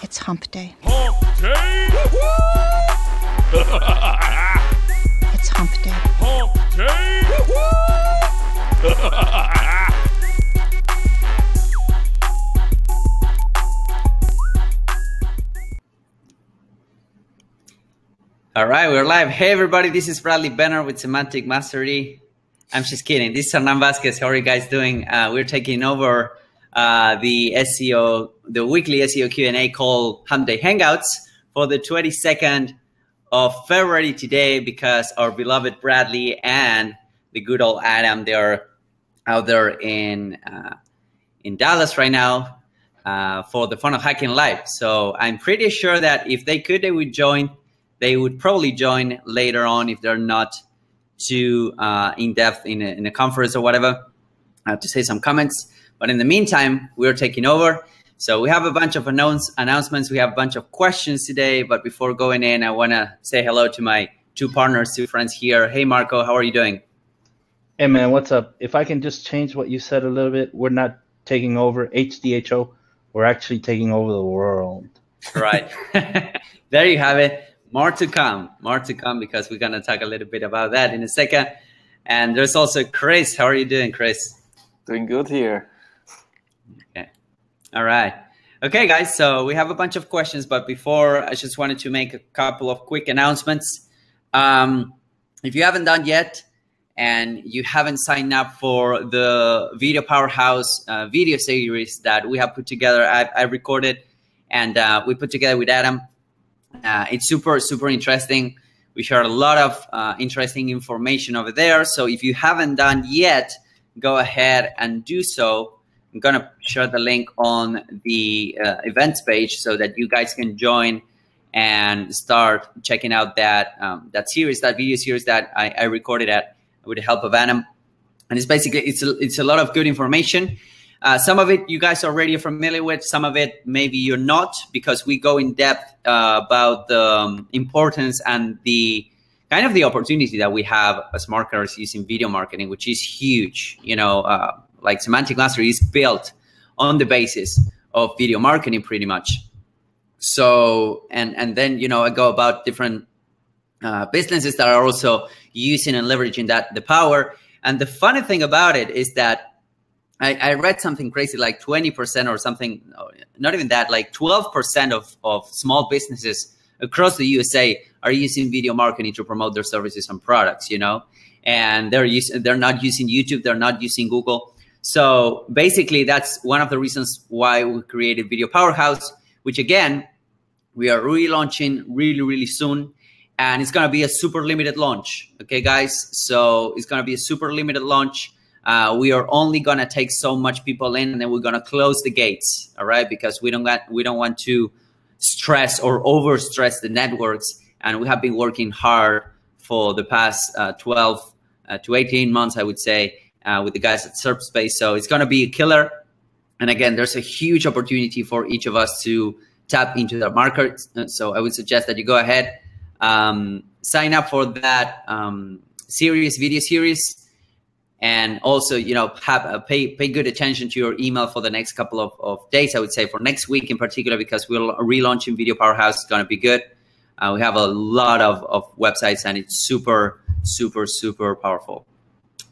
It's Hump Day. Hump Day! It's Hump Day. Hump Day! All right, we're live. Hey, everybody, this is Bradley Benner with Semantic Mastery. I'm just kidding. This is Hernan Vasquez. How are you guys doing? We're taking over the SEO, the weekly SEO Q&A called Hump Day Hangouts for the 22nd of February today, because our beloved Bradley and the good old Adam, they're out there in Dallas right now for the fun of hacking live. So I'm pretty sure that if they could, they would join. They would probably join later on if they're not too in-depth in a conference or whatever. I have to say some comments. But in the meantime, we're taking over. So we have a bunch of announcements. We have a bunch of questions today. But before going in, I want to say hello to my two partners, two friends here. Hey, Marco, how are you doing? Hey, man, what's up? If I can just change what you said a little bit, we're not taking over HDHO. We're actually taking over the world. Right. There you have it. More to come, because we're going to talk a little bit about that in a second. And there's also Chris. How are you doing, Chris? Doing good here. Okay. All right. Okay, guys. So we have a bunch of questions, but before, I just wanted to make a couple of quick announcements. If you haven't done yet and you haven't signed up for the Video Powerhouse video series that we have put together, I recorded and we put together with Adam. It's super interesting. We share a lot of interesting information over there. So if you haven't done yet, go ahead and do so. I'm going to share the link on the events page so that you guys can join and start checking out that series, that video series that I recorded with the help of Adam. And it's basically, it's a lot of good information. Some of it you guys are already familiar with. Some of it maybe you're not, because we go in depth about the importance and the kind of the opportunity that we have as marketers using video marketing, which is huge. You know, like Semantic Mastery is built on the basis of video marketing pretty much. So, and then, you know, I go about different businesses that are also using and leveraging the power. And the funny thing about it is that I read something crazy, like 20% or something, not even that, like 12% of small businesses across the USA are using video marketing to promote their services and products, you know, and they're not using YouTube, they're not using Google. So basically, that's one of the reasons why we created Video Powerhouse, which again, we are relaunching really soon. And it's going to be a super limited launch. Okay, guys. So it's going to be a super limited launch. We are only going to take so much people in, and then we're going to close the gates. All right, because we don't want to stress or overstress the networks, and we have been working hard for the past 12 to 18 months, I would say, with the guys at SerpSpace. So it's going to be a killer. And again, there's a huge opportunity for each of us to tap into the market. So I would suggest that you go ahead, sign up for that video series. And also, you know, pay good attention to your email for the next couple of days, I would say, for next week in particular, because we're relaunching Video Powerhouse. It's going to be good. We have a lot of websites, and it's super powerful.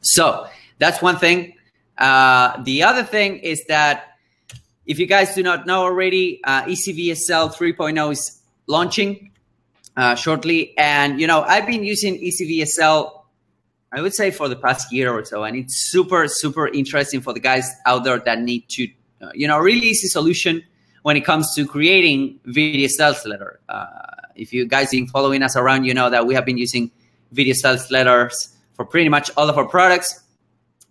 So that's one thing. The other thing is that if you guys do not know already, EasyVSL 3.0 is launching shortly. And, you know, I've been using EasyVSL, I would say, for the past year or so, and it's super interesting for the guys out there that need to, you know, really easy solution when it comes to creating video sales letter. If you guys been following us around, you know that we have been using video sales letters for pretty much all of our products,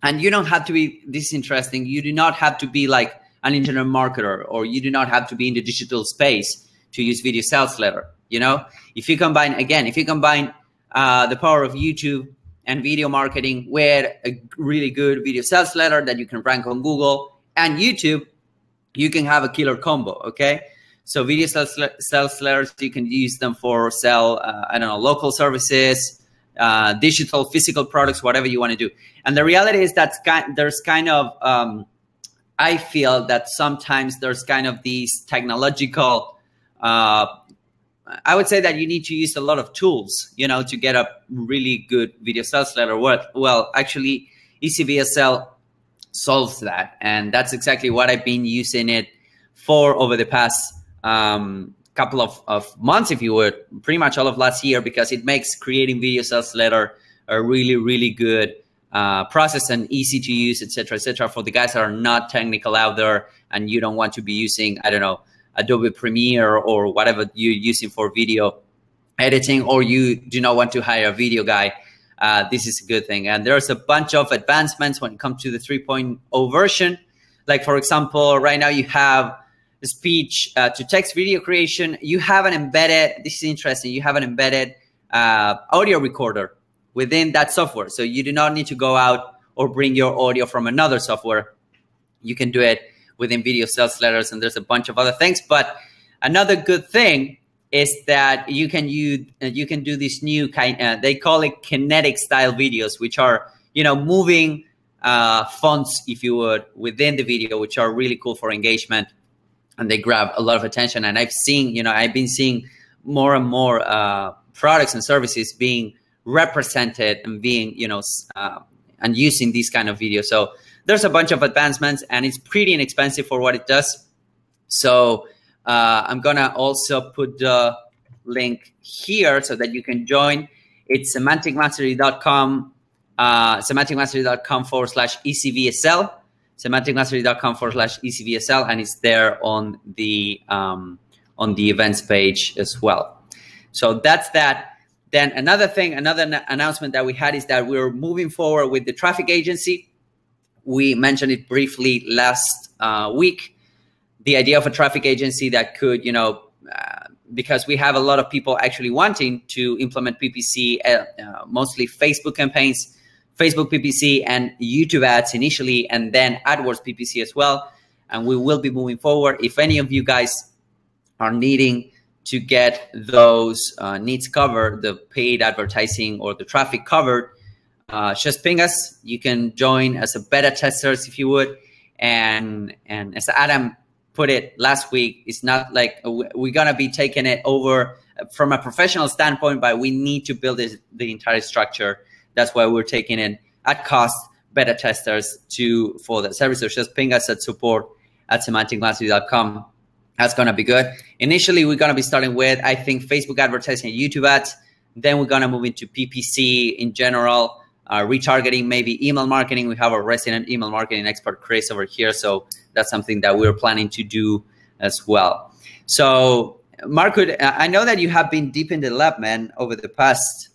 and you don't have to be this interesting. You do not have to be like an internet marketer, or you do not have to be in the digital space to use video sales letter. You know, if you combine the power of YouTube and video marketing with a really good video sales letter that you can rank on Google and YouTube, you can have a killer combo, okay? So video sales letters, you can use them for sell, I don't know, local services, digital, physical products, whatever you want to do. And the reality is that there's kind of, I feel that sometimes there's kind of these technological I would say that you need to use a lot of tools, you know, to get a really good video sales letter. Well, actually, EasyVSL solves that, and that's exactly what I've been using it for over the past couple of months, if you would, pretty much all of last year, because it makes creating video sales letter a really, really good process and easy to use, etc., for the guys that are not technical out there and you don't want to be using, I don't know, Adobe Premiere or whatever you're using for video editing, or you do not want to hire a video guy. This is a good thing. And there's a bunch of advancements when it comes to the 3.0 version. Like, for example, right now you have speech to text video creation. You have an embedded, this is interesting, you have an embedded audio recorder within that software. So you do not need to go out or bring your audio from another software. You can do it within video sales letters, and there's a bunch of other things. But another good thing is that you can do this new kind, they call it kinetic style videos, which are, you know, moving fonts, if you would, within the video, which are really cool for engagement, and they grab a lot of attention. And I've seen, you know, I've been seeing more and more products and services being represented and being, you know, and using these kind of videos. So there's a bunch of advancements, and it's pretty inexpensive for what it does. So I'm gonna also put the link here so that you can join. It's semanticmastery.com, semanticmastery.com/EasyVSL, semanticmastery.com/EasyVSL, and it's there on the events page as well. So that's that. Then another thing, another announcement that we had is that we're moving forward with the traffic agency. We mentioned it briefly last week. The idea of a traffic agency that could, you know, because we have a lot of people actually wanting to implement PPC, mostly Facebook campaigns, Facebook PPC and YouTube ads initially, and then AdWords PPC as well. And we will be moving forward. If any of you guys are needing to get those needs covered, the paid advertising or the traffic covered, just ping us. You can join as a beta testers if you would. And as Adam put it last week, it's not like we're gonna be taking it over from a professional standpoint, but we need to build the entire structure. That's why we're taking it at cost beta testers for the service. So just ping us at support@semanticmastery.com. That's gonna be good. Initially, we're gonna be starting with, I think, Facebook advertising and YouTube ads. Then we're gonna move into PPC in general, retargeting, maybe email marketing. We have our resident email marketing expert, Chris, over here. So that's something that we're planning to do as well. So Marco, I know that you have been deep in the lab, man, over the past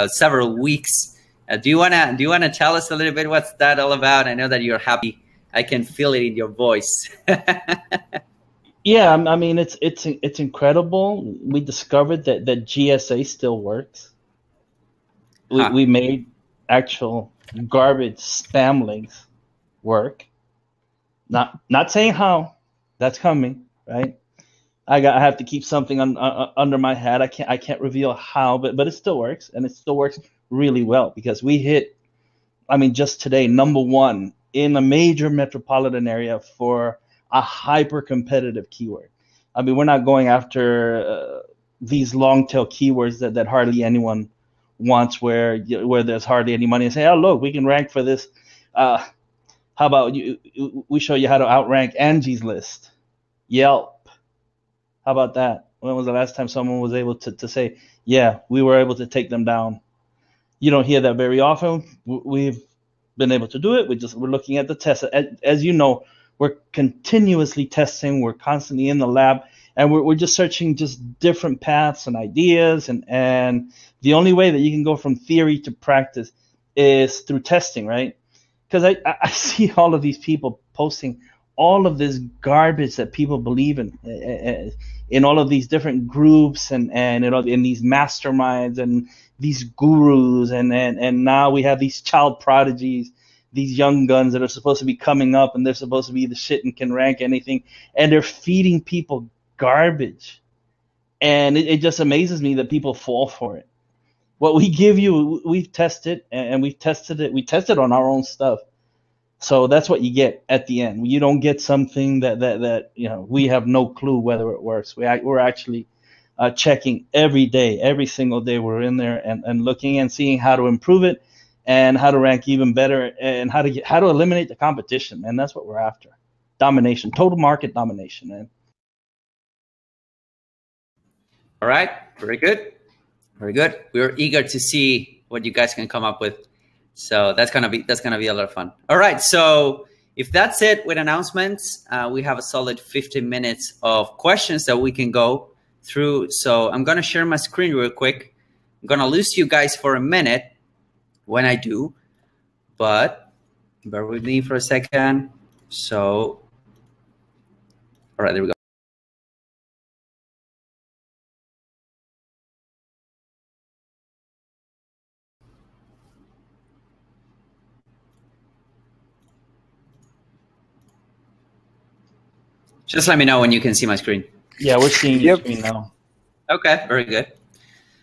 several weeks. Do you wanna tell us a little bit what's that all about? I know that you're happy. I can feel it in your voice. Yeah, I mean, it's incredible. We discovered that GSA still works. We made actual garbage spam links work. Not saying how. That's coming, right? I have to keep something under my hat. I can't reveal how, but it still works, and it still works really well, because we hit, I mean, just today, #1 in a major metropolitan area for a hyper competitive keyword. I mean, we're not going after these long tail keywords that hardly anyone wants, where there's hardly any money, and say, oh, look, we can rank for this. How about we show you how to outrank Angie's List, Yelp? How about that? When was the last time someone was able to say, yeah, we were able to take them down? You don't hear that very often. We've been able to do it. We're looking at the tests. As you know, we're continuously testing. We're constantly in the lab, and we're just searching just different paths and ideas. And the only way that you can go from theory to practice is through testing, right? Because I see all of these people posting all of this garbage that people believe in all of these different groups and in these masterminds and these gurus, and now we have these child prodigies, these young guns that are supposed to be coming up, and they're supposed to be the shit and can rank anything, and they're feeding people garbage. And it just amazes me that people fall for it. What we give you, we've tested, and we've tested it. We tested on our own stuff. So that's what you get at the end. You don't get something that we have no clue whether it works. We're actually checking every day, every single day. We're in there and looking and seeing how to improve it and how to rank even better and how to eliminate the competition. And that's what we're after. Domination, total market domination, man. All right, very good. Very good. We're eager to see what you guys can come up with. So that's gonna be a lot of fun. All right. So if that's it with announcements, we have a solid 15 minutes of questions that we can go through. So I'm gonna share my screen real quick. I'm gonna lose you guys for a minute when I do, but bear with me for a second. So, all right, there we go. Just let me know when you can see my screen. Yeah, we're seeing your screen now. Okay, very good.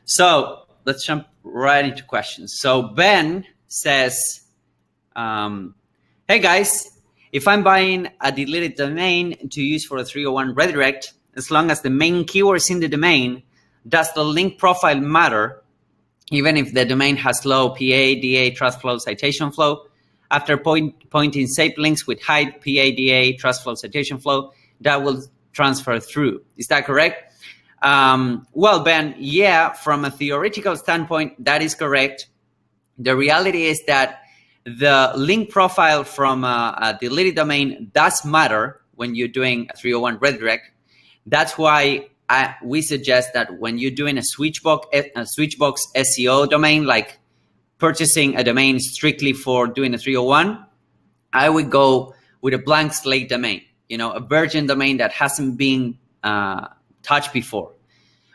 So let's jump right into questions. So Ben says, hey guys, if I'm buying a deleted domain to use for a 301 redirect, as long as the main keyword is in the domain, does the link profile matter, even if the domain has low PA, DA, trust flow, citation flow? After pointing saved links with high PA, DA, trust flow, citation flow, that will transfer through. Is that correct? Well, Ben, yeah, from a theoretical standpoint, that is correct. The reality is that the link profile from a deleted domain does matter when you're doing a 301 redirect. That's why we suggest that when you're doing a switchbox SEO domain, like purchasing a domain strictly for doing a 301, I would go with a blank slate domain, a virgin domain that hasn't been touched before.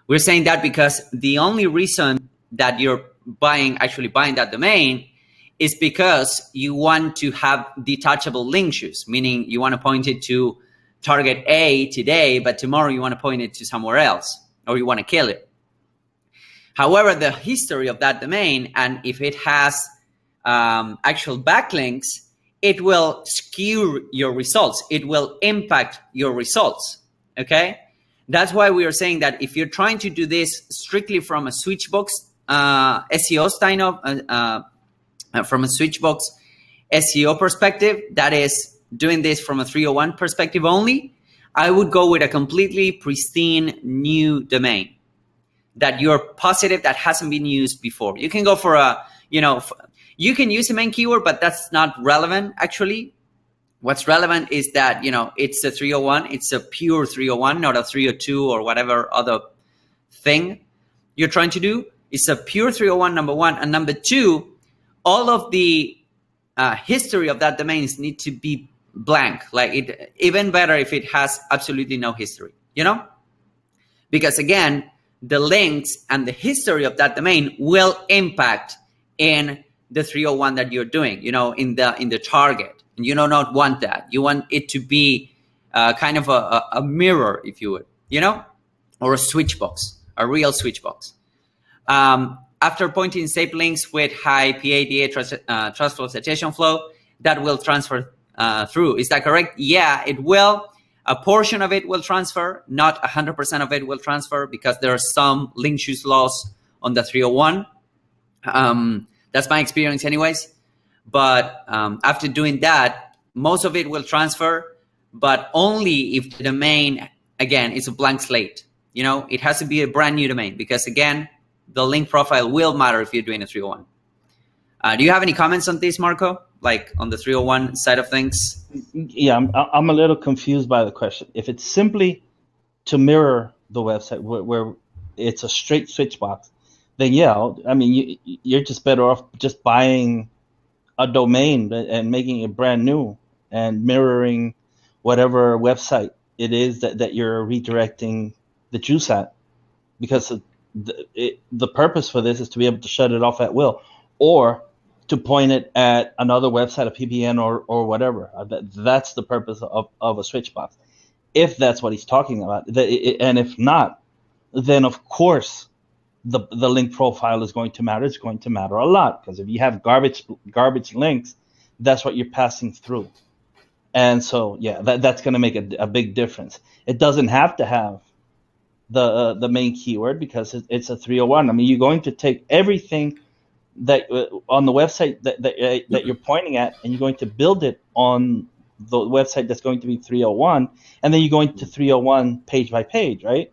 We're saying that because the only reason that you're actually buying that domain is because you want to have detachable link shoes, meaning you want to point it to target A today, but tomorrow you want to point it to somewhere else, or you want to kill it. However, the history of that domain, and if it has actual backlinks, it will skew your results. It will impact your results, okay? That's why we are saying that if you're trying to do this strictly from a switchbox SEO style of, from a switchbox SEO perspective, that is doing this from a 301 perspective only, I would go with a completely pristine new domain that you're positive that hasn't been used before. You can go for a, you can use the main keyword, but that's not relevant actually. What's relevant is that, it's a 301, it's a pure 301, not a 302 or whatever other thing you're trying to do. It's a pure 301, number one. And number two, all of the history of that domains need to be blank. Like even better if it has absolutely no history, because again, the links and the history of that domain will impact in the 301 that you're doing, in the target. And you do not want that. You want it to be kind of a mirror, if you would, or a switchbox, a real switchbox. After pointing saved links with high PADA trust flow citation flow, that will transfer through. Is that correct? Yeah, it will. A portion of it will transfer, not 100% of it will transfer, because there are some link shoes loss on the 301. That's my experience anyways. But after doing that, most of it will transfer, but only if the domain, again, is a blank slate. It has to be a brand new domain, because again, the link profile will matter if you're doing a 301. Do you have any comments on this, Marco? Like on the 301 side of things? Yeah, I'm a little confused by the question. If it's simply to mirror the website where it's a straight switch box, then yeah, I mean, you're just better off just buying a domain and making it brand new and mirroring whatever website it is that you're redirecting the juice at, because the purpose for this is to be able to shut it off at will, or to point it at another website, a PBN or whatever. That's the purpose of a switch box, if that's what he's talking about. And if not, then of course the link profile is going to matter. It's going to matter a lot, because if you have garbage links, that's what you're passing through. And so, yeah, that's going to make a big difference. It doesn't have to have the main keyword because it's a 301. I mean, you're going to take everything that on the website that you're pointing at, and you're going to build it on the website that's going to be 301, and then you're going to 301 page by page, right?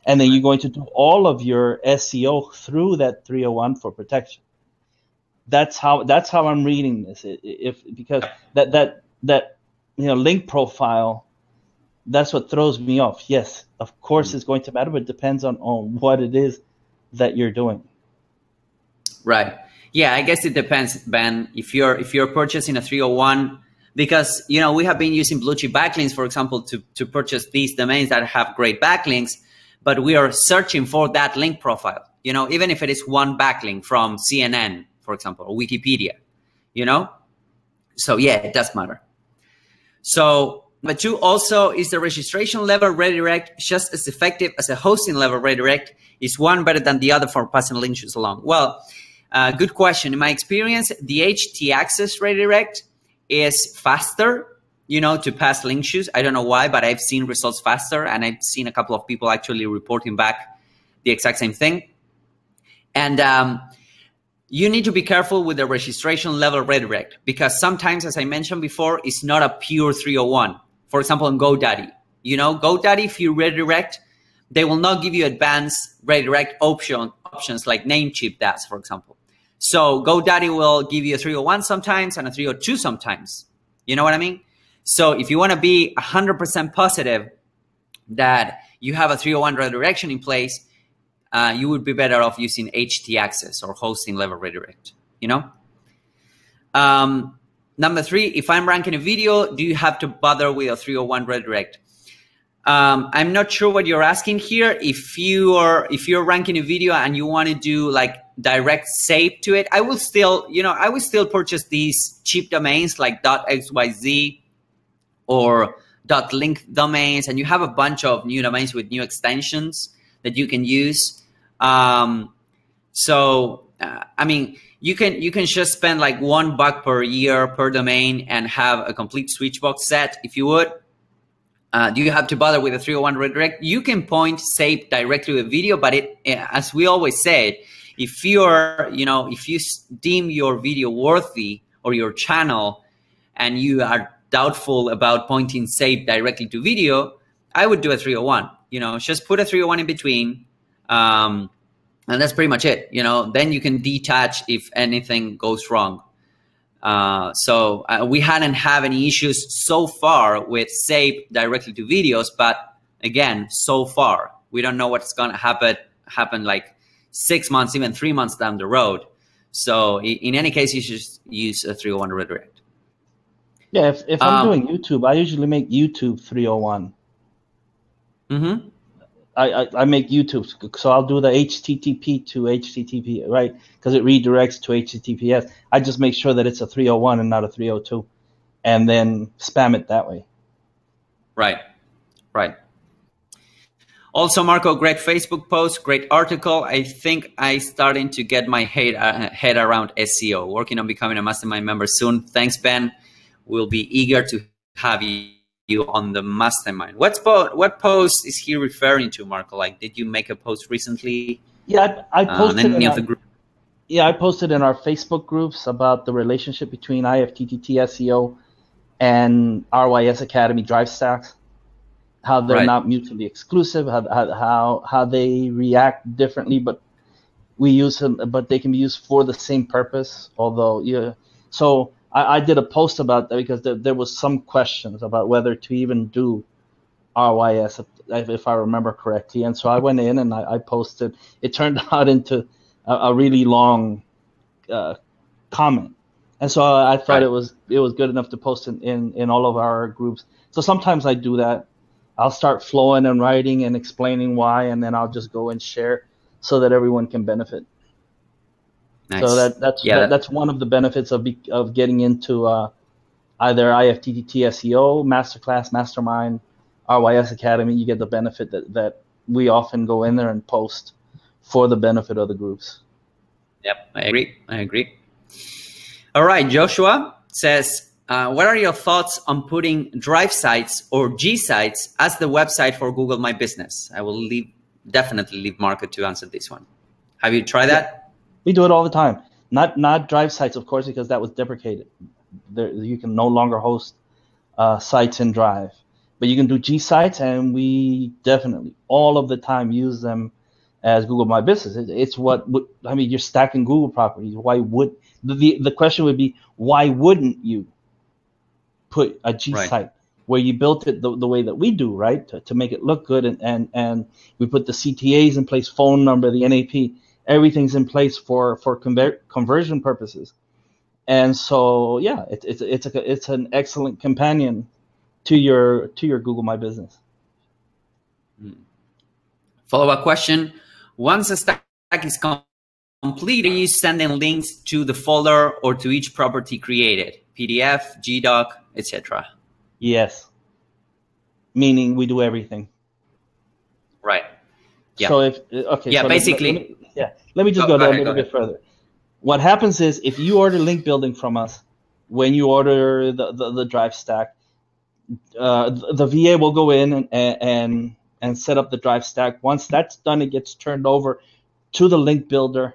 And then you're going to do all of your SEO through that 301 for protection. That's how I'm reading this. Because that link profile, that's what throws me off. Yes, of course it's going to matter, but it depends on what it is that you're doing. Right. Yeah, I guess it depends, Ben. If you're purchasing a 301, because we have been using blue chip backlinks, for example, to purchase these domains that have great backlinks, but we are searching for that link profile. Even if it is one backlink from CNN, for example, or Wikipedia. So yeah, it does matter. So number 2 also is the registration level redirect just as effective as a hosting level redirect? Is one better than the other for passing links along? Well, good question. In my experience, the htaccess redirect is faster, to pass link shoes. I don't know why, but I've seen results faster, and I've seen a couple of people actually reporting back the exact same thing. And you need to be careful with the registration level redirect, because sometimes, as I mentioned before, it's not a pure 301. For example, on GoDaddy, GoDaddy, if you redirect, they will not give you advanced redirect options like Namecheap does, for example. So GoDaddy will give you a 301 sometimes and a 302 sometimes. You know what I mean? So if you want to be 100% positive that you have a 301 redirection in place, you would be better off using htaccess or hosting level redirect, Number 3, if I'm ranking a video, do you have to bother with a 301 redirect? I'm not sure what you're asking here. If you're ranking a video and you want to do like direct save to it, I will still purchase these cheap domains like .xyz or .link domains, and you have a bunch of new domains with new extensions that you can use. I mean, you can just spend like $1 per year per domain and have a complete switchbox set if you would. Do you have to bother with a 301 redirect? You can point save directly to a video, but as we always said, if you deem your video worthy or your channel and you are doubtful about pointing save directly to video, I would do a 301. Just put a 301 in between. And that's pretty much it. Then you can detach if anything goes wrong. So we hadn't had any issues so far with save directly to videos, but again, so far we don't know what's going to happen like 6 months, even 3 months down the road. So in any case, you should use a 301 redirect. Yeah, if I'm doing YouTube, I usually make YouTube 301. Mm-hmm. I make YouTube, so I'll do the HTTP to HTTP, right? Because it redirects to HTTPS. I just make sure that it's a 301 and not a 302, and then spam it that way. Right. Also, Marco, great Facebook post, great article. I think I starting to get my head around SEO. Working on becoming a mastermind member soon. Thanks, Ben. We'll be eager to have you on the mastermind. What post is he referring to, Marco? Like, did you make a post recently? Yeah, I posted any of the group. Yeah, I posted in our Facebook groups about the relationship between IFTTT SEO and RYS Academy Drive Stacks, how they're not mutually exclusive, how they react differently, but we use them, but they can be used for the same purpose. Although, so I did a post about that because there was some questions about whether to even do RYS, if I remember correctly. And so I went in and I posted. It turned out into a really long comment. And so I thought it was good enough to post in all of our groups. So sometimes I do that. I'll start flowing and writing and explaining why, and then I'll just go and share so that everyone can benefit. Nice. So that's one of the benefits of getting into either IFTTT SEO, Masterclass, Mastermind, RYS Academy. You get the benefit that we often go in there and post for the benefit of the groups. Yep, I agree. All right, Joshua. says, what are your thoughts on putting Drive sites or G sites as the website for Google My Business? I will definitely leave Marco to answer this one. Have you tried that? We do it all the time. Not Drive sites, of course, because that was deprecated. You can no longer host sites in Drive. But you can do G sites, and we definitely all of the time use them as Google My Business. It's what I mean. You're stacking Google properties. Why would the question would be, why wouldn't you put a G site where you built it the way that we do, right? To make it look good, and we put the CTAs in place, phone number, the NAP, everything's in place for conversion purposes. And so yeah, it's an excellent companion to your Google My Business. Follow-up question. Once a stack is complete, are you sending links to the folder or to each property created? PDF, GDoc, etc. Yes. Meaning we do everything. Right. Yeah. So okay. Yeah, so basically. Let me just go down a little bit further. What happens is if you order link building from us, when you order the Drive stack, the VA will go in and set up the Drive stack. Once that's done, it gets turned over to the link builder,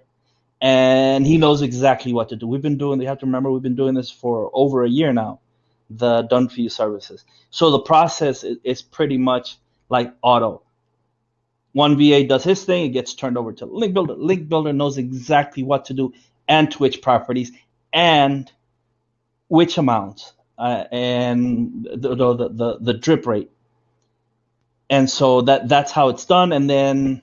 and he knows exactly what to do. You have to remember, we've been doing this for over a year now, the done for you services. So the process is pretty much like auto. One VA does his thing, it gets turned over to the link builder. Link builder knows exactly what to do and to which properties and which amounts. And the drip rate, and so that's how it's done. And then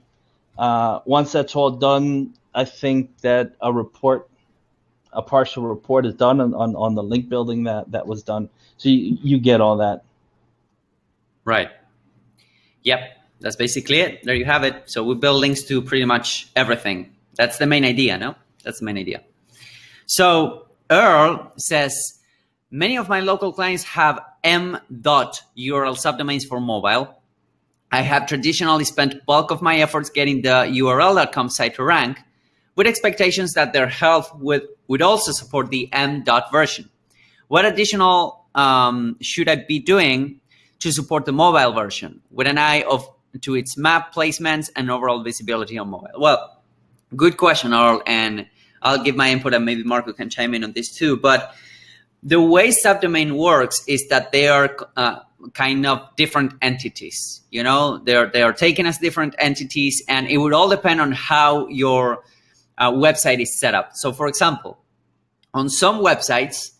once that's all done, I think that a partial report is done on the link building that was done. So you get all that. Right. Yep. That's basically it. There you have it. So we build links to pretty much everything. That's the main idea, no? That's the main idea. So Earl says, many of my local clients have m.url subdomains for mobile. I have traditionally spent bulk of my efforts getting the url.com site to rank, with expectations that their health would also support the m. version. What additional should I be doing to support the mobile version, with an eye to its map placements and overall visibility on mobile? Well, good question, Earl, and I'll give my input, and maybe Marco can chime in on this too. But the way subdomain works is that they are kind of different entities. You know, they are taken as different entities, and it would all depend on how your website is set up. So, for example, on some websites,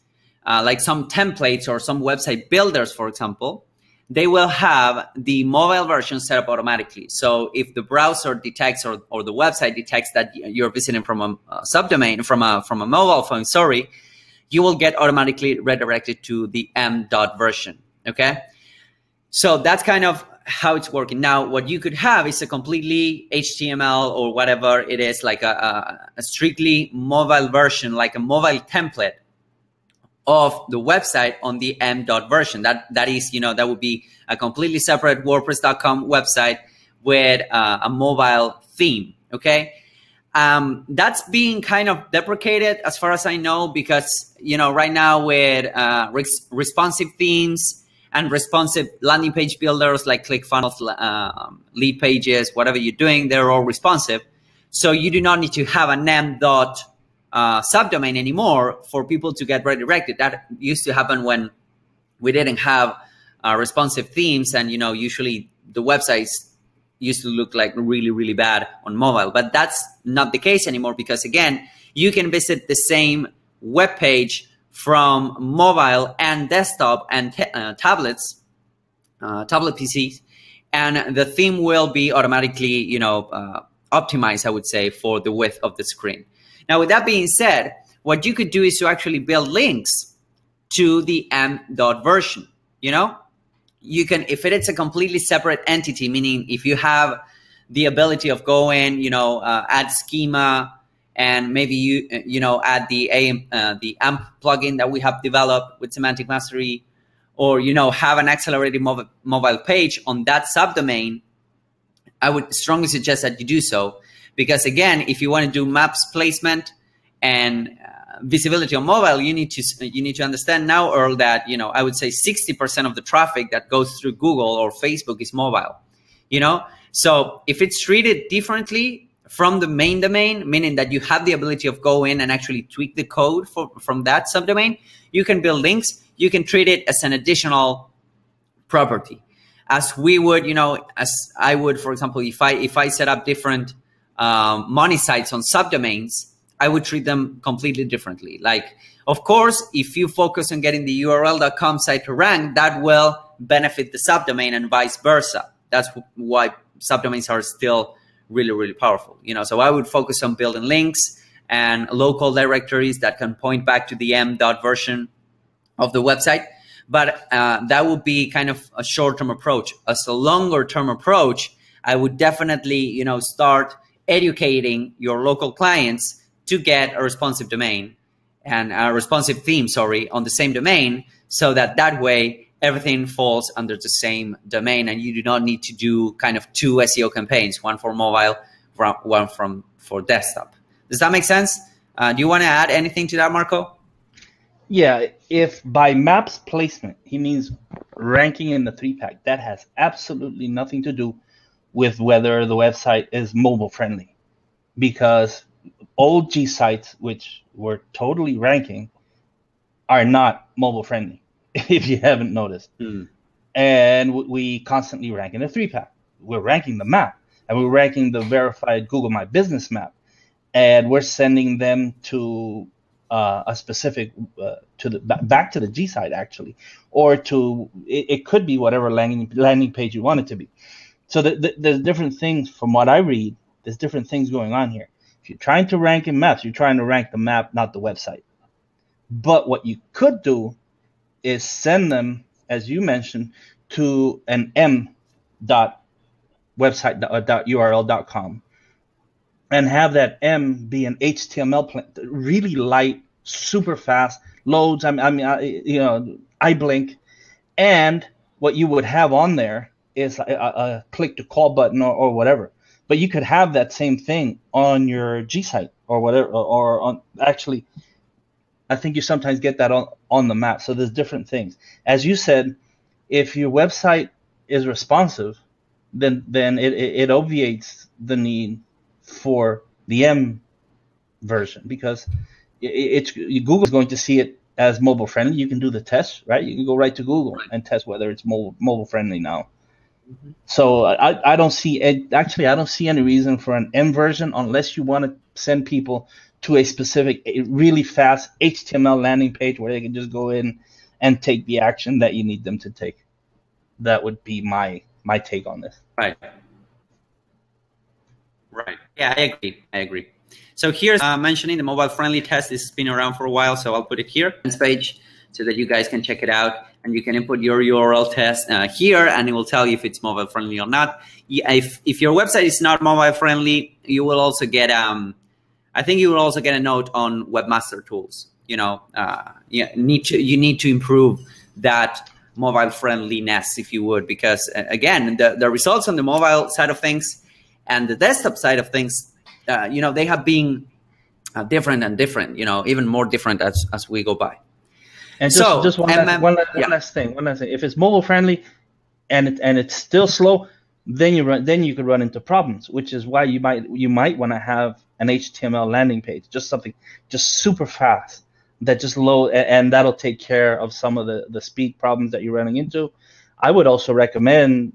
like some templates or some website builders, for example, they will have the mobile version set up automatically. So if the browser detects or the website detects that you're visiting from a subdomain, from a mobile phone, you will get automatically redirected to the m. version, okay? So that's kind of how it's working. Now, what you could have is a completely HTML or whatever it is, like a strictly mobile version, like a mobile template of the website on the m. version. That is, you know, that would be a completely separate WordPress.com website with a mobile theme, okay? That's being kind of deprecated as far as I know, because, you know, right now with responsive themes and responsive landing page builders like ClickFunnels, lead pages, whatever you're doing, they're all responsive. So you do not need to have an m. Subdomain anymore for people to get redirected. That used to happen when we didn't have responsive themes, and, you know, usually the websites used to look like really, really bad on mobile. But that's not the case anymore, because, again, you can visit the same web page from mobile and desktop and tablet PCs, and the theme will be automatically, you know, optimized, I would say, for the width of the screen. Now, with that being said, what you could do is to actually build links to the m. version. You know, you can, if it is a completely separate entity, meaning if you have the ability of going, you know, add schema, and maybe you know, add the AMP plugin that we have developed with Semantic Mastery, or, you know, have an accelerated mobile page on that subdomain, I would strongly suggest that you do so. Because, again, if you want to do maps placement and visibility on mobile, you need to understand now, Earl, that, you know, I would say 60% of the traffic that goes through Google or Facebook is mobile, you know? So if it's treated differently from the main domain, meaning that you have the ability of go in and actually tweak the code from that subdomain, you can build links, you can treat it as an additional property. As we would, you know, as I would, for example, if I set up different money sites on subdomains, I would treat them completely differently. Like, of course, if you focus on getting the url.com site to rank, that will benefit the subdomain and vice versa. That's why subdomains are still really, really powerful. You know, so I would focus on building links and local directories that can point back to the m.version of the website. But that would be kind of a short-term approach. As a longer-term approach, I would definitely, you know, start educating your local clients to get a responsive domain and a responsive theme, on the same domain, so that way everything falls under the same domain and you do not need to do kind of 2 SEO campaigns, one for mobile, one for desktop. Does that make sense? Do you want to add anything to that, Marco? Yeah, if by maps placement he means ranking in the 3-pack, that has absolutely nothing to do with whether the website is mobile friendly, because old G sites, which were totally ranking, are not mobile friendly, if you haven't noticed. And we constantly rank in the 3-pack. We're ranking the map, and we're ranking the verified Google My Business map, and we're sending them to a specific back to the G site, actually, or to it could be whatever landing page you want it to be. So there's different things. From what I read, there's different things going on here. If you're trying to rank in maps, you're trying to rank the map, not the website. But what you could do is send them, as you mentioned, to an m.website.url.com and have that M be an HTML really light, super fast, loads. I blink, and what you would have on there is a click to call button or whatever. But you could have that same thing on your G site or whatever, or on, actually, I think you sometimes get that on the map. So there's different things. As you said, if your website is responsive, then it obviates the need for the M version, because Google is going to see it as mobile friendly. You can do the test, right? You can go right to Google and test whether it's mobile friendly now. So I don't see any reason for an M version unless you want to send people to a specific, really fast HTML landing page where they can just go in and take the action that you need them to take. That would be my take on this. Right. Yeah, I agree. So here's mentioning the mobile friendly test. This has been around for a while, so I'll put it here on this page so that you guys can check it out. And you can input your URL test here, and it will tell you if it's mobile friendly or not. If your website is not mobile friendly, you will also get I think you will also get a note on Webmaster Tools. You know, you need to improve that mobile friendliness, if you would, because again, the results on the mobile side of things and the desktop side of things, you know, they have been different and different. You know, even more different as we go by. And just one last thing. If it's mobile friendly and it's still slow, then you could run into problems, which is why you might want to have an HTML landing page, just something just super fast that just load, and that'll take care of some of the speed problems that you're running into. I would also recommend,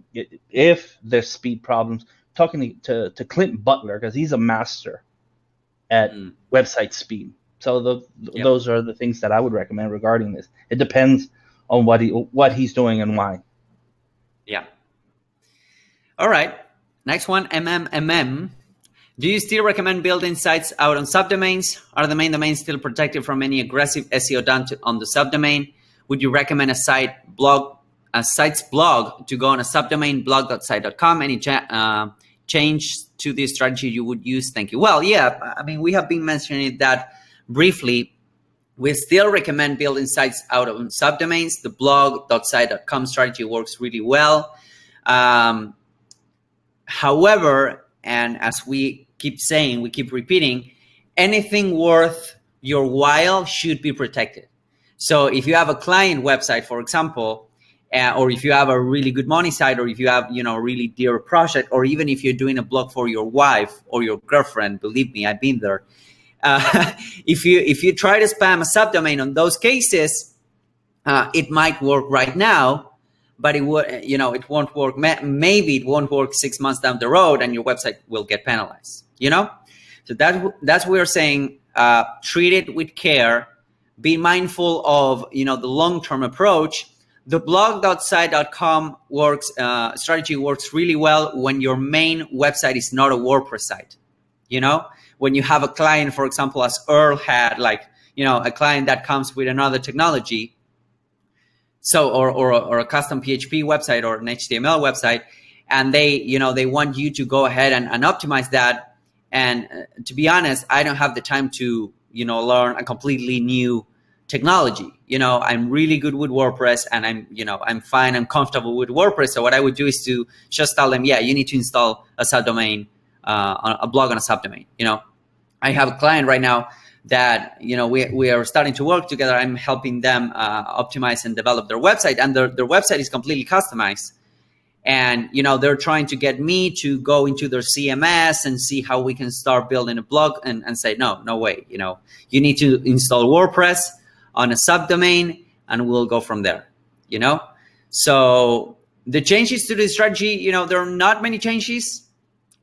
if there's speed problems, talking to Clint Butler, because he's a master at website speed. So those are the things that I would recommend regarding this. It depends on what he's doing and why. Yeah. All right. Next one, MMMM. Do you still recommend building sites out on subdomains? Are the main domains still protected from any aggressive SEO done on the subdomain? Would you recommend a site's blog to go on a subdomain, blog.site.com? Any change to this strategy you would use? Thank you. Well, yeah, I mean, we have been mentioning that briefly. We still recommend building sites out on subdomains. The blog.site.com strategy works really well. However, and as we keep saying, we keep repeating, anything worth your while should be protected. So if you have a client website, for example, or if you have a really good money site, or if you have, you know, a really dear project, or even if you're doing a blog for your wife or your girlfriend, believe me, I've been there. If you try to spam a subdomain on those cases, it might work right now, but it would, you know, it won't work. Maybe it won't work 6 months down the road, and your website will get penalized. You know, so that's what we're saying. Treat it with care. Be mindful of, you know, the long-term approach. The blog.site.com strategy works really well when your main website is not a WordPress site. You know, when you have a client, for example, as Earl had, like, you know, a client that comes with another technology. So, or a custom PHP website or an HTML website, and they, you know, they want you to go ahead and optimize that. And to be honest, I don't have the time to, you know, learn a completely new technology. You know, I'm really good with WordPress, and I'm fine. I'm comfortable with WordPress. So what I would do is to just tell them, yeah, you need to install a subdomain, a blog on a subdomain. You know, I have a client right now that, you know, we are starting to work together. I'm helping them optimize and develop their website, and their website is completely customized. And, you know, they're trying to get me to go into their CMS and see how we can start building a blog, and say, no way, you know, you need to install WordPress on a subdomain, and we'll go from there, you know? So the changes to the strategy, you know, there are not many changes,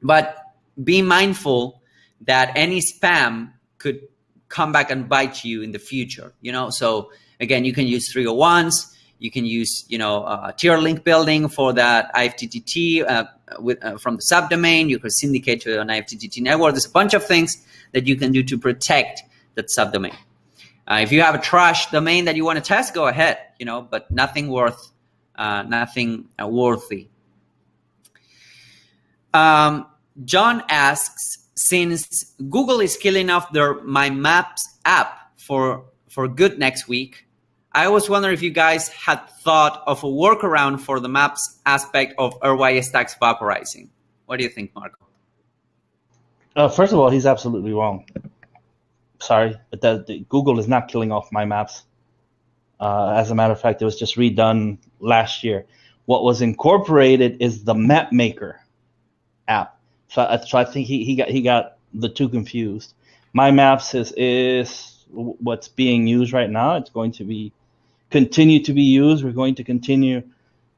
but be mindful that any spam could come back and bite you in the future, you know? So again, you can use 301s, you can use, you know, tier link building for that IFTTT from the subdomain. You can syndicate to an IFTTT network. There's a bunch of things that you can do to protect that subdomain. If you have a trash domain that you want to test, go ahead, you know, but nothing worthy. John asks, since Google is killing off their My Maps app for good next week, I was wondering if you guys had thought of a workaround for the maps aspect of RYS tags vaporizing. What do you think, Marco? First of all, he's absolutely wrong. Sorry, but Google is not killing off My Maps. As a matter of fact, it was just redone last year. What was incorporated is the Map Maker app. So I think he got the two confused. My Maps is what's being used right now. It's going to continue to be used. We're going to continue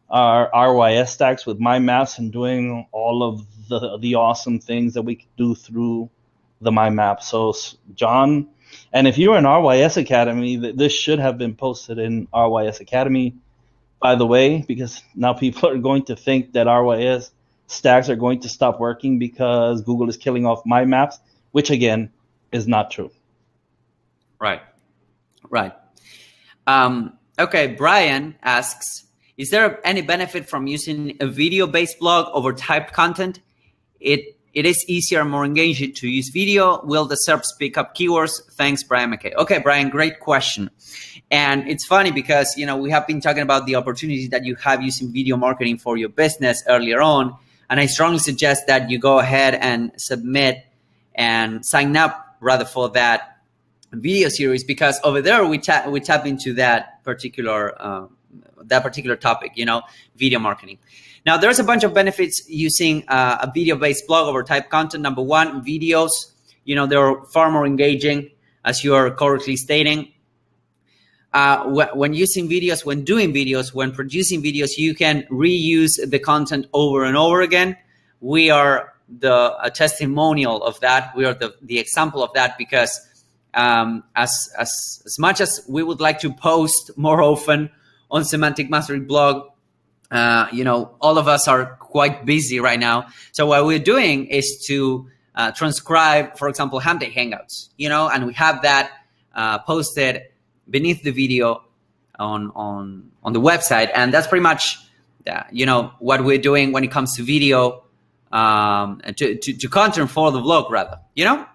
our RYS stacks with My Maps and doing all of the awesome things that we can do through the My Map. So John, and if you're in RYS Academy, this should have been posted in RYS Academy, by the way, because now people are going to think that RYS stacks are going to stop working because Google is killing off My Maps, which again is not true. Right. Okay, Brian asks, is there any benefit from using a video-based blog over typed content? It is easier and more engaging to use video. Will the SERPs pick up keywords? Thanks, Brian McKay. Okay, Brian, great question. And it's funny because, you know, we have been talking about the opportunities that you have using video marketing for your business earlier on. And I strongly suggest that you go ahead and submit and sign up rather for that video series, because over there we tap into that particular topic, you know, video marketing. Now, there's a bunch of benefits using a video-based blog over type content. Number one, videos, you know, they're far more engaging, as you are correctly stating. When using videos, when doing videos, when producing videos, you can reuse the content over and over again. We are a testimonial of that. We are the example of that, because as much as we would like to post more often on Semantic Mastery blog, you know, all of us are quite busy right now. So what we're doing is to transcribe, for example, Hump Hangouts, you know, and we have that posted beneath the video on the website. And that's pretty much, you know, what we're doing when it comes to video, to content for the vlog, rather, you know.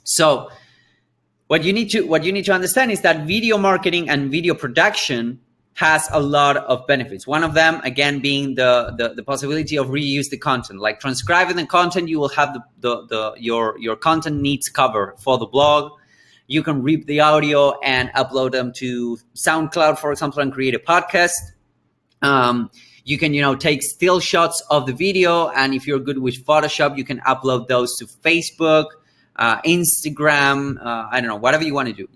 So what you need to understand is that video marketing and video production has a lot of benefits. One of them, again, being the possibility of reuse the content. Like transcribing the content, you will have your content needs covered for the blog. You can rip the audio and upload them to SoundCloud, for example, and create a podcast. You can, take still shots of the video. And if you're good with Photoshop, you can upload those to Facebook, Instagram, I don't know, whatever you want to do,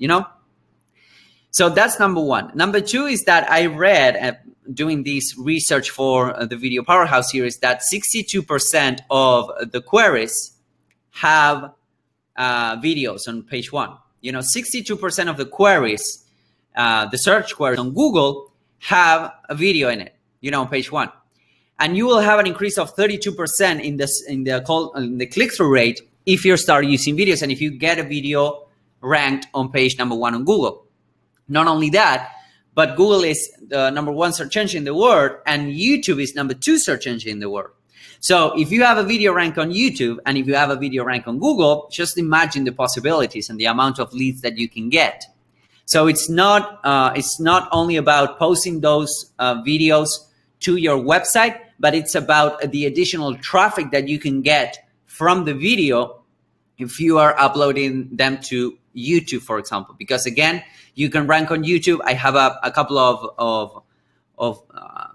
So that's number one. Number two is that I read, doing this research for the Video Powerhouse series, that 62% of the queries have videos on page one. 62% of the queries, the search queries on Google, have a video in it, on page one. And you will have an increase of 32% in the click-through rate if you start using videos and if you get a video ranked on page number one on Google. Not only that, but Google is the number one search engine in the world, and YouTube is number two search engine in the world. So if you have a video rank on YouTube and if you have a video rank on Google, just imagine the possibilities and the amount of leads that you can get. So it's not only about posting those videos to your website, but it's about the additional traffic that you can get from the video if you are uploading them to YouTube, for example. Because again, you can rank on YouTube. I have a couple of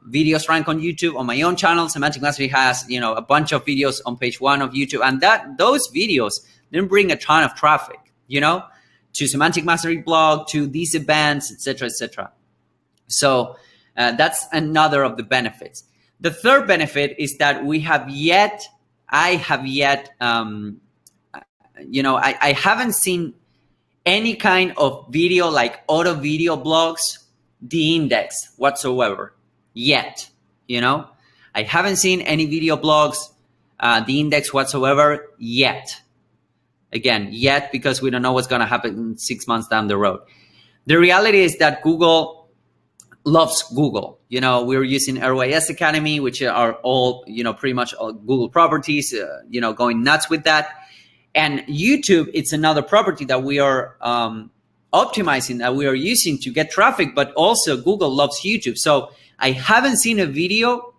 videos rank on YouTube on my own channel. Semantic Mastery has, a bunch of videos on page one of YouTube, and those videos then bring a ton of traffic, to Semantic Mastery blog, to these events, etc., etc. So that's another of the benefits. The third benefit is that I haven't seen any kind of video like auto video blogs de-indexed whatsoever yet. I haven't seen any video blogs de-indexed whatsoever yet. Again, yet, because we don't know what's going to happen 6 months down the road. The reality is that Google loves Google. We're using RYS Academy, which are all, pretty much all Google properties, going nuts with that. And YouTube, it's another property that we are optimizing, that we are using to get traffic, but also Google loves YouTube. So I haven't seen a video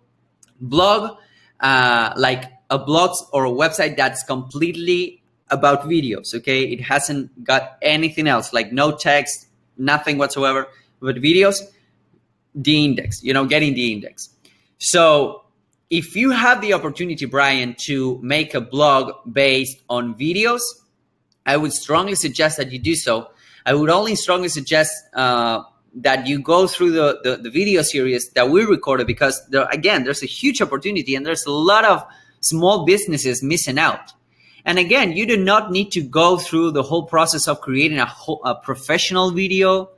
blog, like a blog or a website that's completely about videos, okay? It hasn't got anything else, like no text, nothing whatsoever, but videos, de-index, getting de-index. So if you have the opportunity, Brian, to make a blog based on videos, I would strongly suggest that you do so. I would only strongly suggest that you go through the video series that we recorded, because there's a huge opportunity and there's a lot of small businesses missing out. And again, you do not need to go through the whole process of creating a professional video.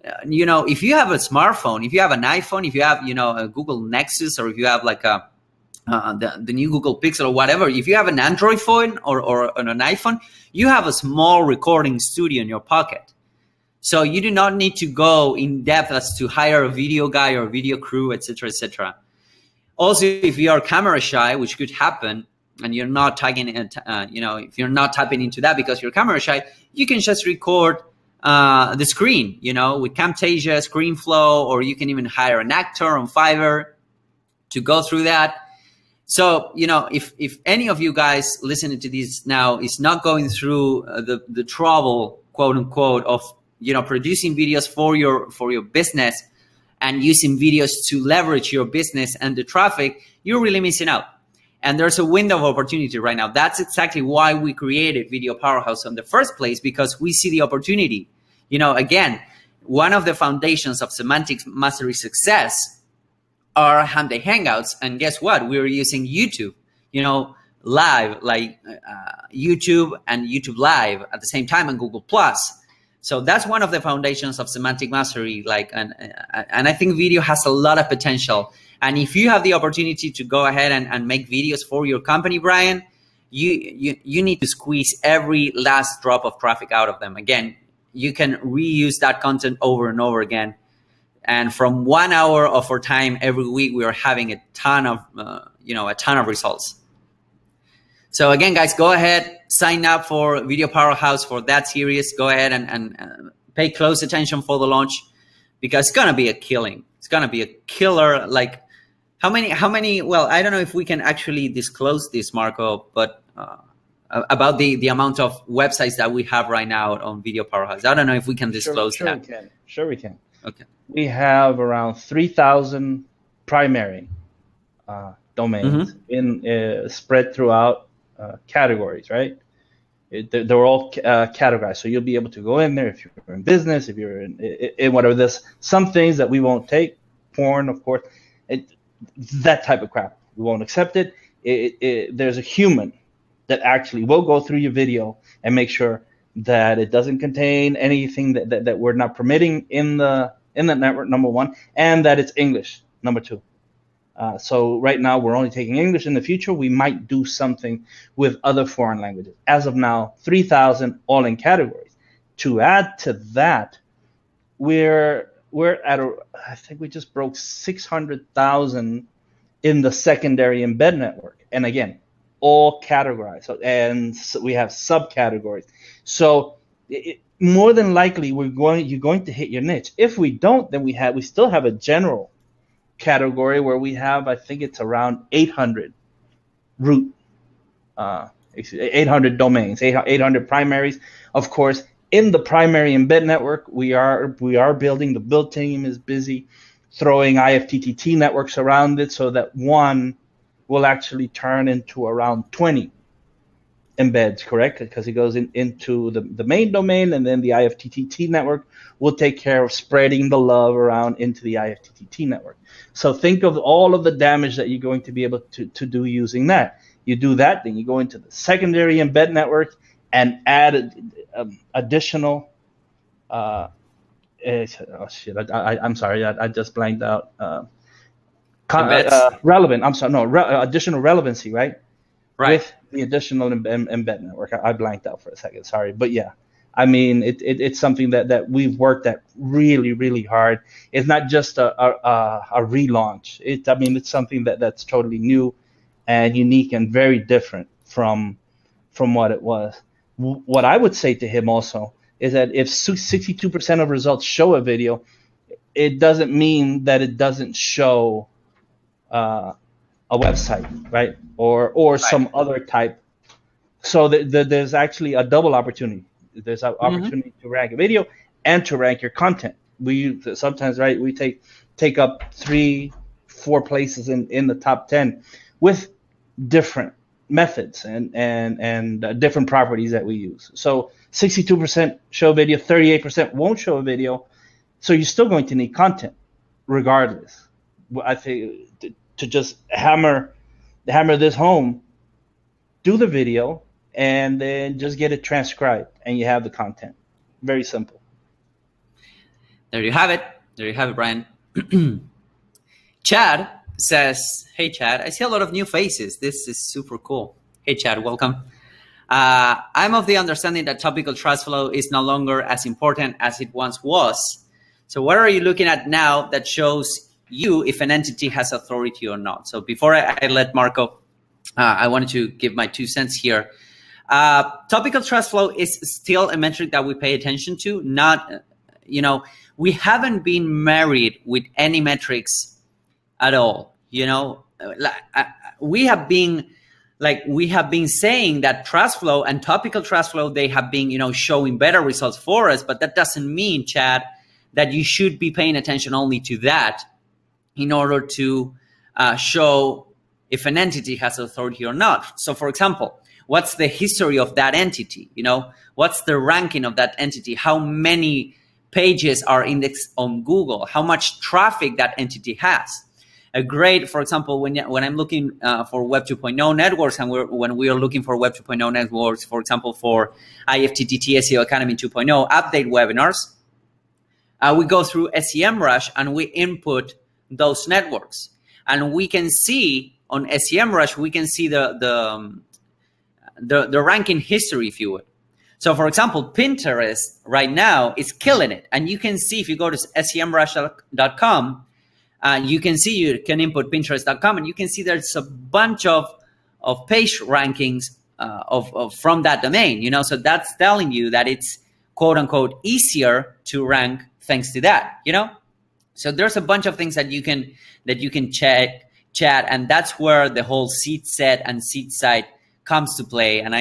If you have a smartphone, if you have an iPhone, if you have, a Google Nexus, or if you have like the new Google Pixel or whatever, if you have an Android phone or an iPhone, you have a small recording studio in your pocket. So you do not need to go in depth as to hire a video guy or a video crew, etc., etc. Also, if you are camera shy, which could happen, and you're not tagging, if you're not tapping into that because you're camera shy, you can just record the screen, with Camtasia, ScreenFlow, or you can even hire an actor on Fiverr to go through that. So, if any of you guys listening to this now is not going through the trouble, quote unquote, of, producing videos for your business and using videos to leverage your business and the traffic, you're really missing out. And there's a window of opportunity right now. That's exactly why we created Video Powerhouse in the first place, because we see the opportunity. Again, one of the foundations of Semantic Mastery success are Hump Hangouts. And guess what? We're using YouTube, live, like YouTube and YouTube Live at the same time, and Google+. So that's one of the foundations of Semantic Mastery. And I think video has a lot of potential. And if you have the opportunity to go ahead and make videos for your company, Brian, you need to squeeze every last drop of traffic out of them. Again, you can reuse that content over and over again. And from 1 hour of our time every week, we are having a ton of results. So again, guys, go ahead, sign up for Video Powerhouse for that series. Go ahead and pay close attention for the launch, because it's gonna be a killing. It's gonna be a killer. Like how many? Well, I don't know if we can actually disclose this, Marco, but about the amount of websites that we have right now on Video Powerhouse. I don't know if we can disclose sure that. We can. Sure we can. Okay. We have around 3,000 primary domains in spread throughout categories, right? They're all categorized, so you'll be able to go in there if you're in business, if you're in whatever. There's some things that we won't take, porn, of course, that type of crap. We won't accept it. There's a human that actually will go through your video and make sure that it doesn't contain anything that we're not permitting in the network, number one, and that it's English, number two. So right now we're only taking English. In the future, we might do something with other foreign languages. As of now, 3,000 all in categories. To add to that, we're at I think we just broke 600,000 in the secondary embed network. And again, all categorized. So we have subcategories. So more than likely, you're going to hit your niche. If we don't, then we still have a general category where we have, I think it's around 800 root, 800 domains, 800 primaries. Of course, in the primary embed network, we are building. The build team is busy throwing IFTTT networks around it, so that one will actually turn into around 20 embeds, correct? Because it goes into the main domain, and then the IFTTT network will take care of spreading the love around into the IFTTT network. So think of all of the damage that you're going to be able to do using that. You do that, then you go into the secondary embed network and add additional. Oh shit! I'm sorry. I just blanked out. Relevant. I'm sorry. No, additional relevancy, right? Right. With the additional embed network. I blanked out for a second. Sorry, but yeah. I mean, it's something that we've worked at really, really hard. It's not just a relaunch. It's something that's totally new and unique and very different from what it was. What I would say to him also is that if 62% of results show a video, it doesn't mean that it doesn't show a website, right? Or some other type. So there's actually a double opportunity. There's an opportunity to rank a video and to rank your content. We sometimes, right, we take up 3-4 places in the top 10 with different methods and different properties that we use. So 62% show video, 38% won't show a video. So you're still going to need content regardless. I think to just hammer this home, do the video, and then just get it transcribed, and you have the content. Very simple. There you have it. There you have it, Brian. Chad says, hey, Chad, I see a lot of new faces. This is super cool. Hey, Chad, welcome. I'm of the understanding that topical trust flow is no longer as important as it once was. So what are you looking at now that shows you if an entity has authority or not? So before I let Marco, I wanted to give my 2 cents here. Topical trust flow is still a metric that we pay attention to. Not, we haven't been married with any metrics at all. We have been saying that trust flow and topical trust flow, they have been, showing better results for us. But that doesn't mean, Chad, that you should be paying attention only to that in order to show if an entity has authority or not. So, for example, what's the history of that entity? What's the ranking of that entity? How many pages are indexed on Google? How much traffic that entity has? A great, for example, when I'm looking for Web 2.0 networks, and when we are looking for Web 2.0 networks, for example, for IFTTT SEO Academy 2.0 update webinars, we go through SEMrush and we input those networks, and we can see on SEMrush, we can see the ranking history, if you would. So, for example, Pinterest right now is killing it. And you can see, if you go to semrush.com, you can see, you can input Pinterest.com, and you can see there's a bunch of page rankings from that domain, so that's telling you that it's quote unquote easier to rank thanks to that, So there's a bunch of things that you can check, Chat, and that's where the whole seat set and seat site comes to play. And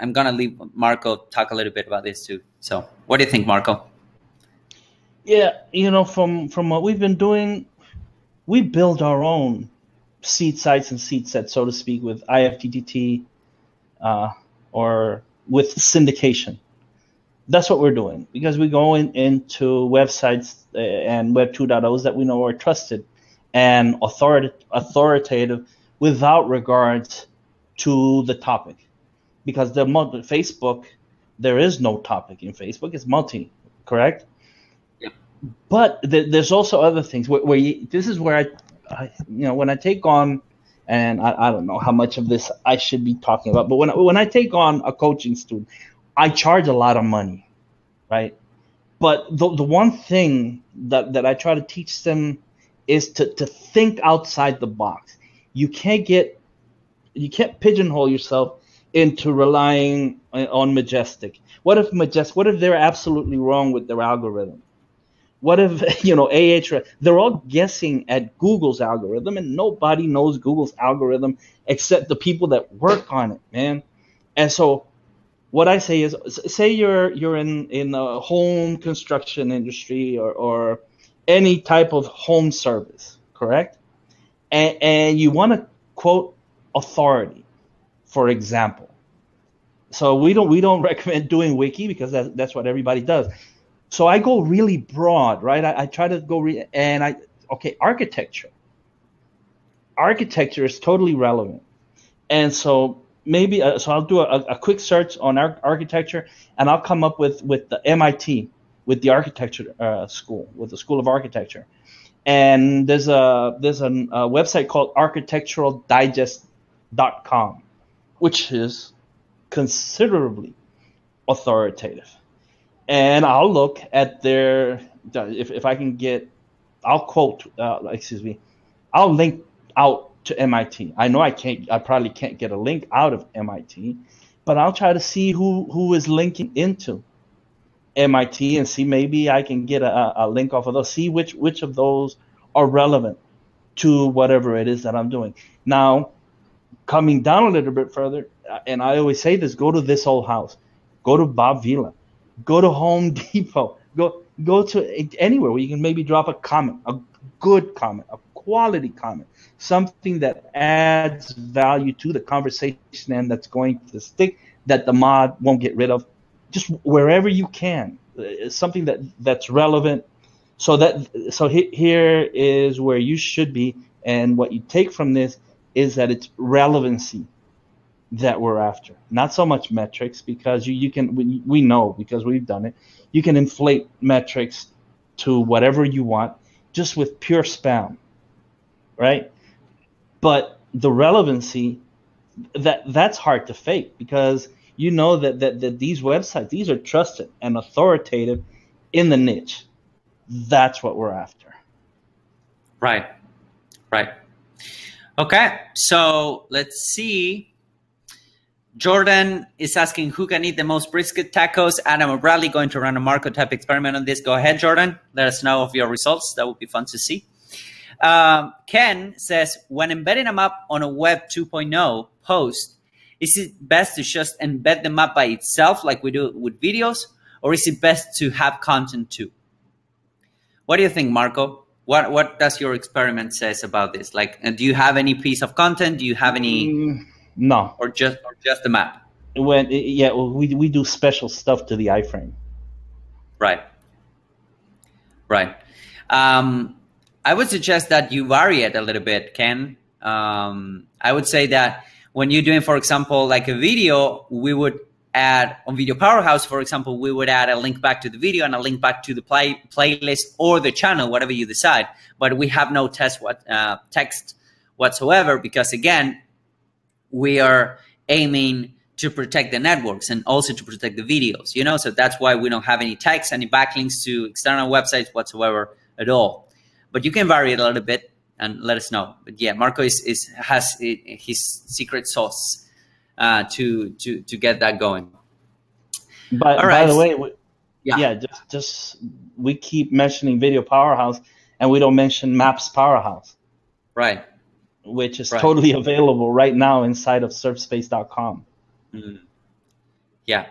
I'm gonna leave Marco talk a little bit about this too. So what do you think, Marco? Yeah, from what we've been doing, we build our own seed sites and seed sets, so to speak, with IFTTT or with syndication. That's what we're doing, because we go into websites and Web 2.0s that we know are trusted and authoritative without regards to the topic. Because Facebook, there is no topic in Facebook. It's multi, correct? Yeah. But there's also other things where this is where I when I take on, and I don't know how much of this I should be talking about, but when I take on a coaching student, I charge a lot of money, right? But the one thing that I try to teach them is to think outside the box. You can't pigeonhole yourself into relying on Majestic. What if they're absolutely wrong with their algorithm? What if they're all guessing at Google's algorithm, and nobody knows Google's algorithm except the people that work on it, man. And so what I say is, say you're in a home construction industry or any type of home service, correct? And you want to quote authority, for example. So we don't recommend doing wiki, because that's what everybody does. So I go really broad, right? I try to go architecture. Architecture is totally relevant, and so maybe so I'll do a quick search on architecture, and I'll come up with the MIT, with the architecture school, with the School of Architecture, and there's a website called architecturaldigest.com, which is considerably authoritative. And I'll look at their, if I can get, I'll link out to MIT. I know I probably can't get a link out of MIT, but I'll try to see who is linking into MIT and see maybe I can get a link off of those, see which of those are relevant to whatever it is that I'm doing. Now, coming down a little bit further, and I always say this, go to This Old House, go to Bob Vila, go to Home Depot, go to anywhere where you can maybe drop a comment, a good comment, a quality comment, something that adds value to the conversation and that's going to stick, that the mod won't get rid of. Just wherever you can, something that's relevant. So here is where you should be, and what you take from this is that it's relevancy that we're after, not so much metrics, because we know, because we've done it, you can inflate metrics to whatever you want just with pure spam, right? But the relevancy, that's hard to fake, because you know that these websites, these are trusted and authoritative in the niche. That's what we're after. Right. Okay, so let's see. Jordan is asking who can eat the most brisket tacos. Adam or Bradley going to run a Marco type experiment on this. Go ahead, Jordan. Let us know of your results. That would be fun to see. Ken says, when embedding a map on a Web 2.0 post, is it best to just embed the map by itself like we do with videos, or is it best to have content too? What do you think, Marco? What does your experiment says about this? Like, do you have any piece of content? Do you have any? No. Or just the map? We do special stuff to the iframe. Right. I would suggest that you vary it a little bit, Ken. I would say that when you're doing, for example, like a video, we would add on Video Powerhouse, for example, we would add a link back to the video and a link back to the playlist or the channel, whatever you decide. But we have no text whatsoever, because again, we are aiming to protect the networks and also to protect the videos, so that's why we don't have any text, any backlinks to external websites whatsoever at all. But you can vary it a little bit and let us know. But yeah, Marco has his secret sauce to get that going. By the way, just we keep mentioning Video Powerhouse and we don't mention Maps Powerhouse. Right. which is Right. totally available right now inside of surfspace.com. Mm. Yeah.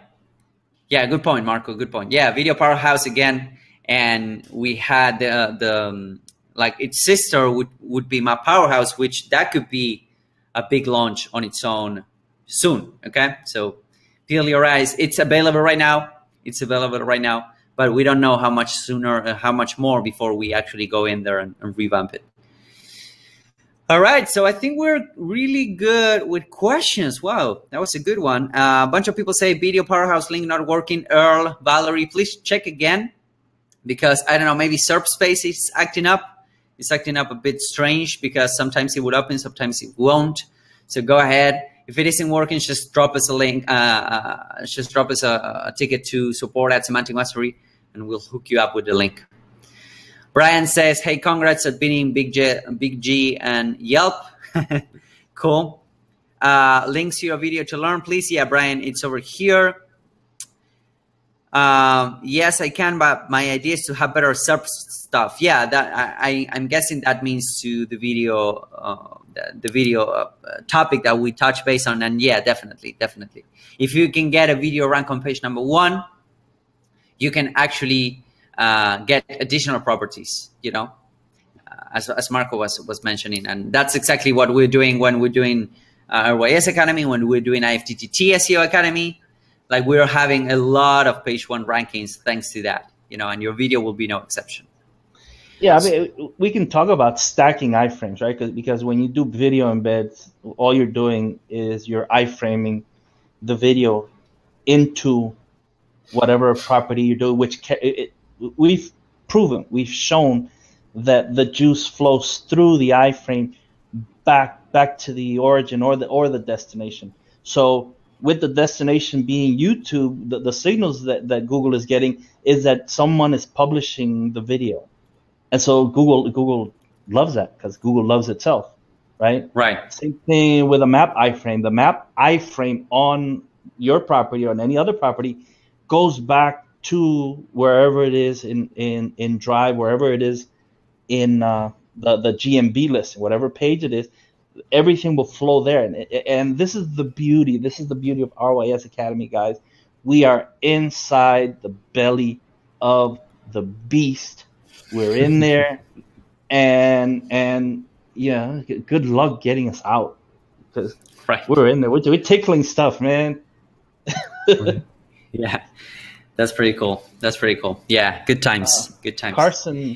Yeah, good point, Marco. Good point. Yeah, Video Powerhouse again, and we had the like its sister would be My Powerhouse, which that could be a big launch on its own soon. Okay, so peel your eyes. It's available right now. It's available right now, but we don't know how much sooner, how much more before we actually go in there and revamp it. All right, so I think we're really good with questions. Wow, that was a good one. A bunch of people say Video Powerhouse link not working. Earl, Valerie, please check again, because I don't know, maybe SerpSpace is acting up. It's acting up a bit strange because sometimes it would open, sometimes it won't. So go ahead. If it isn't working, just drop us a link. Just drop us a ticket to support@Semantic Mastery, and we'll hook you up with the link. Brian says, hey, congrats at beating Big G and Yelp. Cool. Links to your video to learn, please. Yeah, Brian, it's over here. Yes, I can, but my idea is to have better SERP stuff. Yeah, that I'm guessing that means to the video, topic that we touch base on. And yeah, definitely. If you can get a video rank on page number 1, you can actually get additional properties, you know, as Marco was mentioning. And that's exactly what we're doing when we're doing RYS Academy, when we're doing IFTTT SEO Academy. Like, we're having a lot of page 1 rankings thanks to that, you know, and your video will be no exception. Yeah, I mean, we can talk about stacking iframes, right? Because when you do video embeds, all you're doing is you're iframing the video into whatever property you do, which we've proven, we've shown that the juice flows through the iframe back to the origin or the destination. So with the destination being YouTube, the signals that Google is getting is that someone is publishing the video, and so Google loves that because Google loves itself, right? Right. Same thing with a map iframe. The map iframe on your property or on any other property goes back to wherever it is in Drive, wherever it is in the GMB list, whatever page it is, everything will flow there. And this is the beauty. This is the beauty of RYS Academy, guys. We are inside the belly of the beast. We're in there, and yeah, good luck getting us out, because we're in there. We're tickling stuff, man. Yeah. That's pretty cool. Yeah, good times. Good times.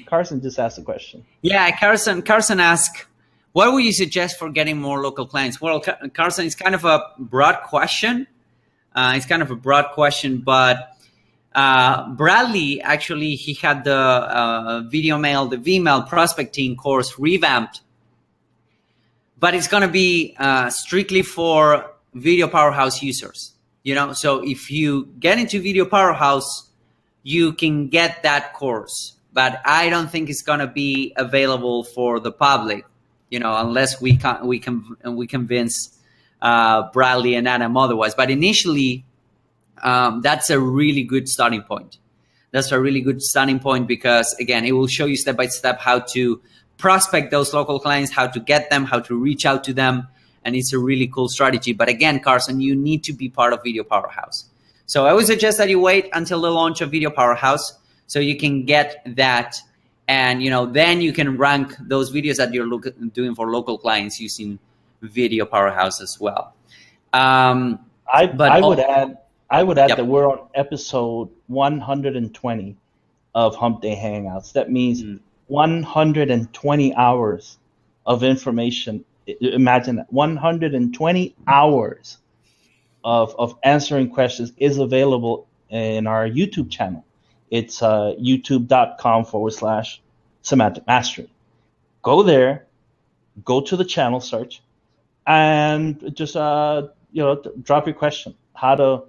Carson just asked a question. Yeah, Carson asked, what would you suggest for getting more local clients? Well, Carson, it's kind of a broad question. But Bradley, actually, he had the the VMail prospecting course revamped. But it's going to be strictly for Video Powerhouse users. You know, so if you get into Video Powerhouse, you can get that course, but I don't think it's gonna be available for the public, you know, unless we convince Bradley and Adam otherwise. But initially, that's a really good starting point. Because again, it will show you step by step how to prospect those local clients, how to get them, how to reach out to them. And it's a really cool strategy. But again, Carson, you need to be part of Video Powerhouse. So I would suggest that you wait until the launch of Video Powerhouse so you can get that. And, you know, then you can rank those videos that you're doing for local clients using Video Powerhouse as well. I would add yep. that we're on episode 120 of Hump Day Hangouts. That means 120 hours of information. Imagine that 120 hours of answering questions is available in our YouTube channel. It's youtube.com/Semantic Mastery. Go there, go to the channel search, and just drop your question. How to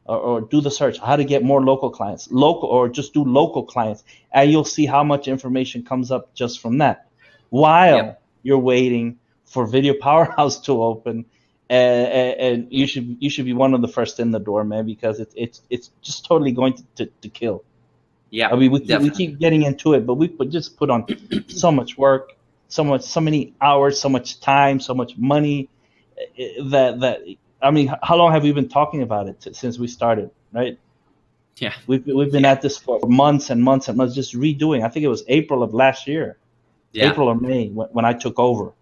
or do the search. How to get more local clients, or just do local clients, and you'll see how much information comes up just from that. While you're waiting for Video Powerhouse to open, and you should be one of the first in the door, man, because it's just totally going to kill. Yeah, I mean we keep getting into it, but we just put on so much work. so many hours, so much time, so much money. That I mean, how long have we been talking about it since we started, right? Yeah. We've been at this for months and months and months, just redoing. I think it was April of last year, April or May when I took over.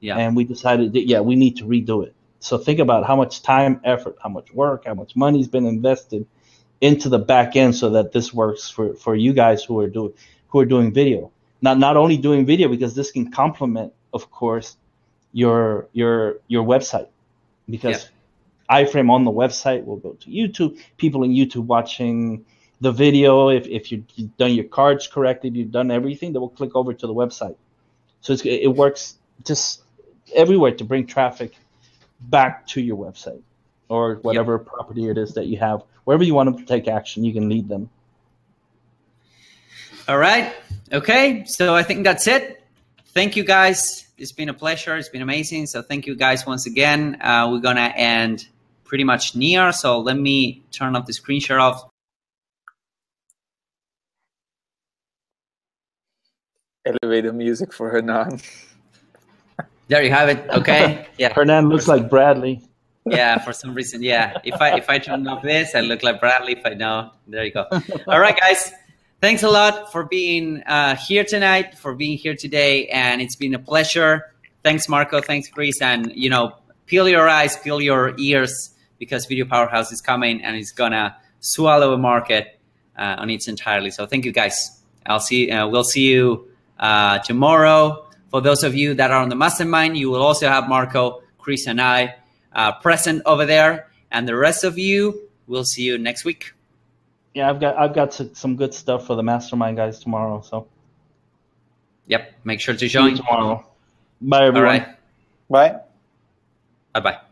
Yeah. And we decided that, we need to redo it. So think about how much time, effort, how much work, how much money's been invested into the back end so that this works for you guys who are doing video. Not only doing video, because this can complement, of course, your website, because iframe on the website will go to YouTube. People in YouTube watching the video, if you've done your cards correctly, if you've done everything, they will click over to the website. So it works just everywhere to bring traffic back to your website or whatever property it is that you have. Wherever you want them to take action, you can lead them. All right. Okay. So I think that's it. Thank you, guys. It's been a pleasure. It's been amazing. So thank you, guys, once again. We're going to end pretty much near. So let me turn off the screen share off. Elevator music for Hernan. There you have it. Okay. Yeah. Hernan looks like Bradley. Yeah, for some reason. Yeah. If I turn off this, I look like Bradley. If I know, there you go. All right, guys. Thanks a lot for being here tonight, for being here today, and it's been a pleasure. Thanks, Marco. Thanks, Chris. And peel your eyes, peel your ears, because Video Powerhouse is coming and it's gonna swallow a market on its entirely. So thank you, guys. We'll see you tomorrow. For those of you that are on the mastermind, you will also have Marco, Chris, and I present over there, and the rest of you, we'll see you next week. Yeah, I've got some good stuff for the mastermind guys tomorrow. So, yep, make sure to join tomorrow. Bye, everyone. All right. Bye. Bye-bye.